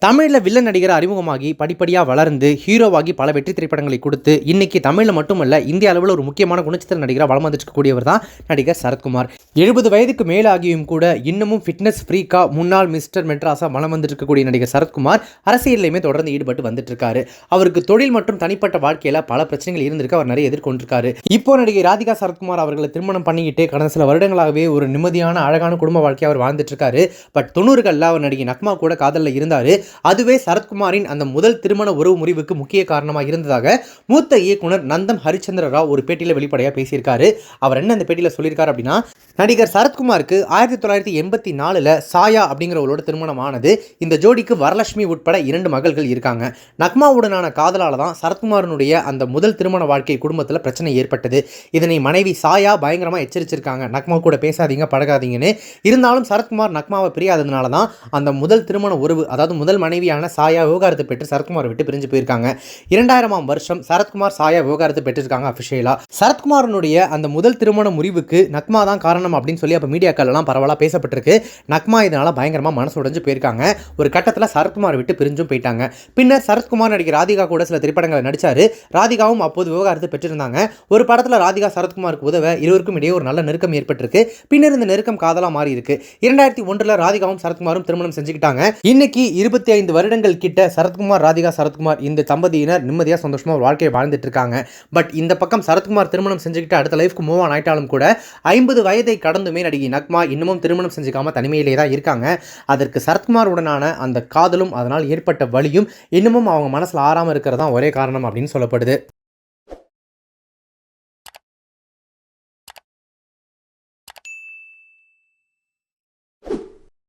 தமிழில் வில்லன் நடிகர் அறிமுகமாகி படிப்படியாக வளர்ந்து ஹீரோவாகி பல வெற்றி திரைப்படங்களை கொடுத்து இன்னைக்கு தமிழில் மட்டுமல்ல இந்திய அளவில் ஒரு முக்கியமான குணச்சித்திர நடிகராக வளம் வந்துருக்கக்கூடியவர் தான் நடிகர் சரத்குமார். 70 வயதுக்கு மேலாகியும் கூட இன்னமும் ஃபிட்னஸ் ஃப்ரீக்கா முன்னாள் மிஸ்டர் மெட்ராஸாக வளம் வந்துருக்கக்கூடிய நடிகர் சரத்குமார் அரசியலையுமே தொடர்ந்து ஈடுபட்டு வந்துட்டு இருக்காரு. அவருக்கு தொழில் மற்றும் தனிப்பட்ட வாழ்க்கையில் பல பிரச்சனைகள் இருந்திருக்கு, அவர் நிறைய எதிர்கொண்டிருக்காரு. இப்போ நடிகை ராதிகா சரத்குமார் அவர்களை திருமணம் பண்ணிக்கிட்டு கடந்த சில வருடங்களாகவே ஒரு நிம்மதியான அழகான குடும்ப வாழ்க்கையை அவர் வாழ்ந்துட்டு இருக்காரு. பட் 90களில் அவர் நடிகை நக்மா கூட காதலில் இருந்தார். அதுவே சரத்குமாரின் அந்த முதல் திருமண உறவு முறிவுக்கு முக்கிய காரணமாக இருந்ததாக மூத்த இயக்குனர் நந்தம் ஹரிச்சந்திர ராவ் ஒரு பேட்டியில் வெளிப்படையாக பேசியிருக்காரு. அவர் என்ன அந்த பேட்டியில் சொல்லியிருக்காரு அப்படின்னா, நடிகர் சரத்குமாருக்கு 1984 சாயா அப்படிங்கிறவளோட திருமணம் ஆனது. இந்த ஜோடிக்கு வரலட்சுமி உட்பட 2 மகள்கள் இருக்காங்க. நக்மாவுடனான காதலால தான் சரத்குமாரனுடைய அந்த முதல் திருமண வாழ்க்கை குடும்பத்தில் பிரச்சனை ஏற்பட்டது. இதனை மனைவி சாயா பயங்கரமாக எச்சரிச்சிருக்காங்க, நக்மா கூட பேசாதீங்க பழகாதீங்கன்னு. இருந்தாலும் சரத்குமார் நக்மாவை பிரியாததுனால தான் அந்த முதல் திருமண உறவு, அதாவது முதல் மனைவியான சாயா விவகாரத்தை பெற்று சரத்குமார் விட்டு பிரிஞ்சு போயிருக்காங்க. 2000ஆம் வருஷம் சரத்குமார் சாயா விவகாரத்தை பெற்றிருக்காங்க அபிஷியலா. சரத்குமாரனுடைய அந்த முதல் திருமண முறிவுக்கு நக்மா தான் காரணம் அப்படின்னு சொல்லி அப்போ மீடியாக்கள் எல்லாம் பரவலாக பேசப்பட்டிருக்கு. நக்மா இதனால பயங்கரமாக மனசு உடைஞ்சு போயிருக்காங்க. ஒரு கட்டத்தில் சரத்குமார் விட்டு பிரிஞ்சும் போயிட்டாங்க. பின்னர் சரத்குமார் நடிகர் ராதிகா கூட சில திரைப்படங்களை நடிச்சாரு. ராதிகாவும் அப்போது விவகாரத்தை பெற்றிருந்தாங்க. ஒரு படத்தில் ராதிகா சரத்குமாருக்கு உதவ இருவருக்கும் இடையே ஒரு நல்ல நெருக்கம் ஏற்பட்டிருக்கு. பின்னர் இந்த நெருக்கம் காதலாக மாறி இருக்கு. 2001 ராதிகாவும் சரத்குமாரும் திருமணம் செஞ்சுக்கிட்டாங்க. இன்னைக்கு 25 வருடங்கள் கிட்ட சரத்குமார் இந்த தம்பதியினர் நிம்மதியாக சந்தோஷமாக வாழ்க்கையை வாழ்ந்துட்டு இருக்காங்க. பட் இந்த பக்கம் சரத்குமார் திருமணம் செஞ்சுக்கிட்டு அடுத்த லைஃப்க்கு மூவ் ஆன் ஆயிட்டாலும் கூட 50 வயதை கடந்துமே நடிகை நக்மா இன்னமும் திருமணம் செஞ்சுக்காம தனிமையிலே தான் இருக்காங்க. அதற்கு சரத்குமார் உடனான அந்த காதலும் அதனால் ஏற்பட்ட வலியும் இன்னமும் அவங்க மனசில் ஆறாமல் இருக்கிறது தான் ஒரே காரணம் அப்படின்னு சொல்லப்படுது.